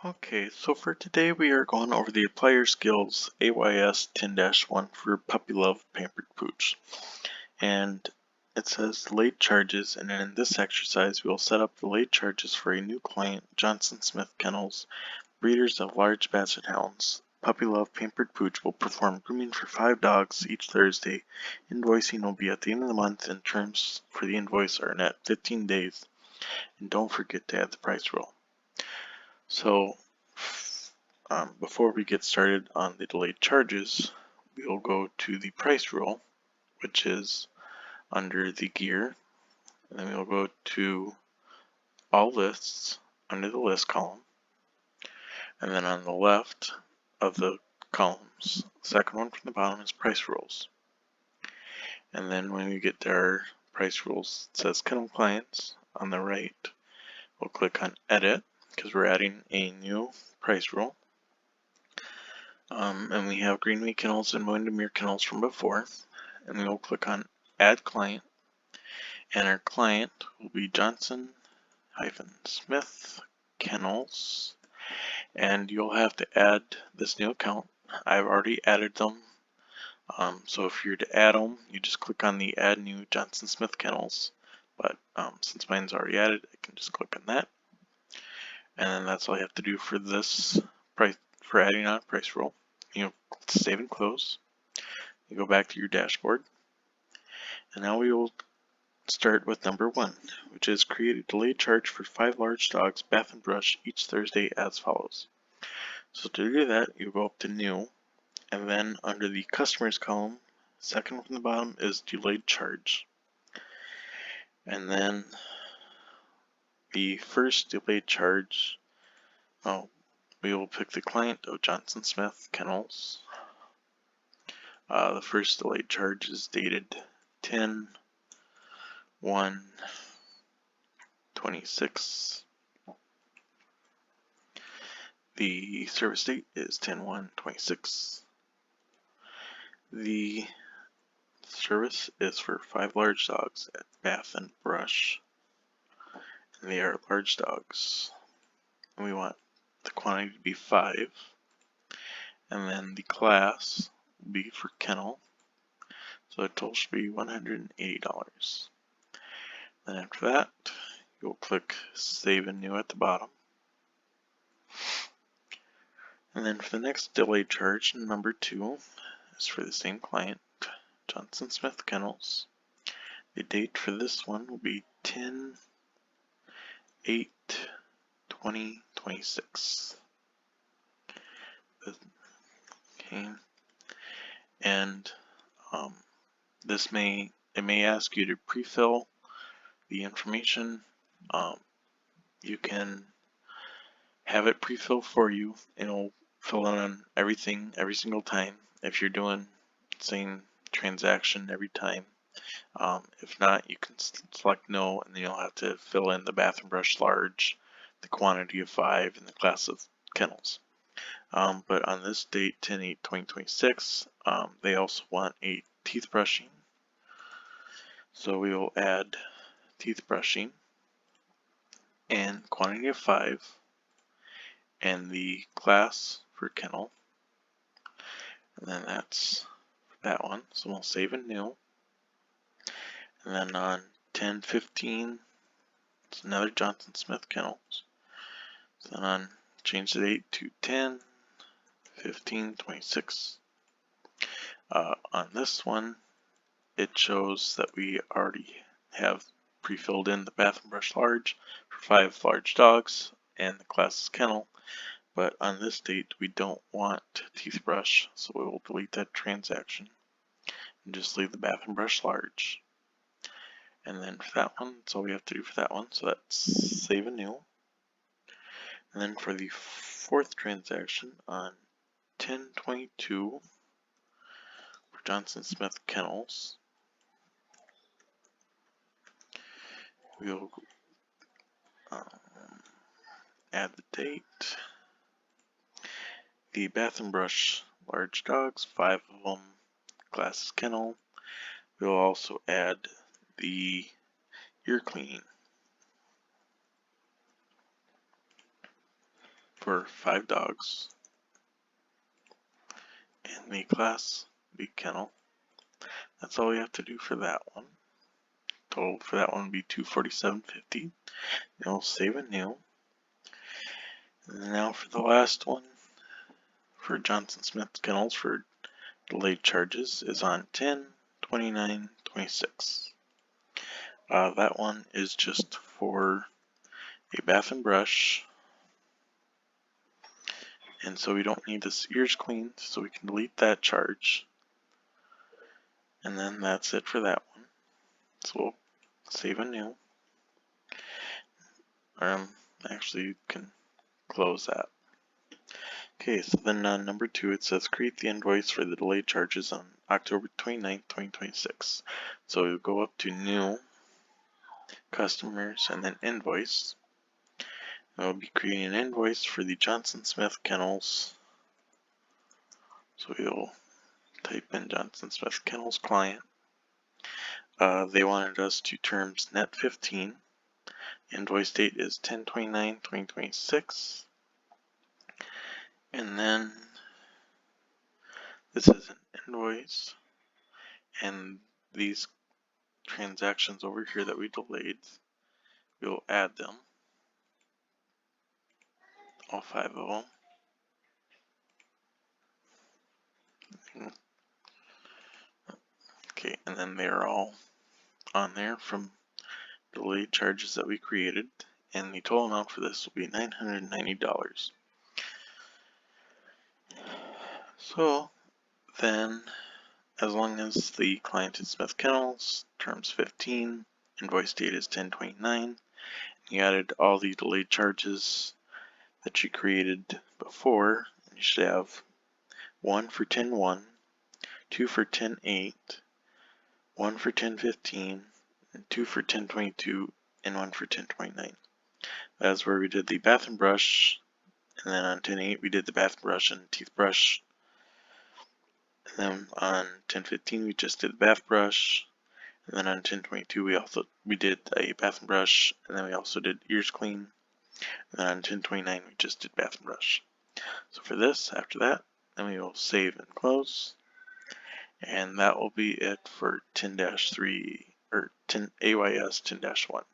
Okay, so for today we are going over the Apply Your Skills AYS 10-1 for Puppy Love Pampered Pooch. And it says late charges, and then in this exercise we will set up the late charges for a new client, Johnson Smith Kennels, breeders of large basset hounds. Puppy Love Pampered Pooch will perform grooming for 5 dogs each Thursday. Invoicing will be at the end of the month, and terms for the invoice are net 15 days. And don't forget to add the price rule. So before we get started on the delayed charges, we will go to the price rule, which is under the gear, and then we'll go to all lists under the list column, and then on the left of the columns, the second one from the bottom is price rules. And then when we get to our price rules, it says kennel clients. On the right, we'll click on edit because we're adding a new price rule. And we have Greenway Kennels and Windermere Kennels from before. And we will click on Add Client. And our client will be Johnson-Smith Kennels. And you'll have to add this new account. I've already added them. So if you're to add them, you just click on the Add New Johnson-Smith Kennels. But since mine's already added, I can just click on that. And then that's all you have to do for this price, for adding on a price rule. You save and close. You go back to your dashboard. And now we will start with number 1, which is create a delayed charge for 5 large dogs, bath and brush each Thursday as follows. So to do that, you go up to new, and then under the customers column, second from the bottom is delayed charge. And then the first delayed charge, we will pick the client of Johnson Smith Kennels. The first delayed charge is dated 10/1/26. The service date is 10/1/26. The service is for 5 large dogs at bath and brush. And they are large dogs. And we want the quantity to be 5. And then the class will be for kennel. So the total should be $180. Then after that, you'll click Save and New at the bottom. And then for the next delayed charge, number 2 is for the same client, Johnson Smith Kennels. The date for this one will be 10/8/2026. Okay, and it may ask you to pre-fill the information. You can have it pre-fill for you, and it'll fill in on everything every single time if you're doing the same transaction every time. If not, you can select no, and then you'll have to fill in the bath and brush large, the quantity of 5, and the class of kennels. But on this date, 10/8/2026, they also want a teeth brushing. So we will add teeth brushing and quantity of 5 and the class for kennel. And then that's that one. So we'll save and new. And then on 10/15, it's another Johnson Smith Kennels. So then change the date to 10/15/26. On this one, it shows that we already have pre-filled in the bath and brush large for 5 large dogs and the class is kennel. But on this date, we don't want teeth brush, so we will delete that transaction and just leave the bath and brush large. And then for that one, that's all we have to do for that one. So that's save and new. And then for the fourth transaction on 10/22 for Johnson Smith Kennels, we'll add the date. The bath and brush large dogs, 5 of them, class is kennel. We'll also add the ear cleaning. for 5 dogs, and the class, the kennel. That's all we have to do for that one. Total for that one would be $247.50. And we'll save a new. And now for the last one, for Johnson Smith Kennels for delayed charges, is on 10/29/26. That one is just for a bath and brush, and so we don't need this ears cleaned, so we can delete that charge. And then that's it for that one. So we'll save a new. Actually, you can close that. Okay, so then on number 2, it says create the invoice for the delayed charges on October 29th, 2026. So we'll go up to New, Customers, and then Invoice. And we'll be creating an invoice for the Johnson Smith Kennels. So we'll type in Johnson Smith Kennels client. They wanted us to terms net 15. Invoice date is 10/29/2026. And then this is an invoice, and these transactions over here that we delayed, we'll add them, all 5 of them. Okay, and then they're all on there from delayed charges that we created, and the total amount for this will be $990. So then, as long as the client is Smith Kennels, terms 15, invoice date is 10/29, you added all the delayed charges that you created before, you should have 1 for 10/1, 2 for 10/8, 1 for 10/15, and 2 for 10/22, and 1 for 10/29. That's where we did the bath and brush, and then on 10/8 we did the bath brush and teeth brush. And then on 10/15 we just did the bath brush, and then on 10/22 we did a bath and brush, and then we also did ears clean. And then on 10/29 we just did bath and brush. So for this, after that, then we will save and close. And that will be it for 10-3 or 10 AYS 10-1.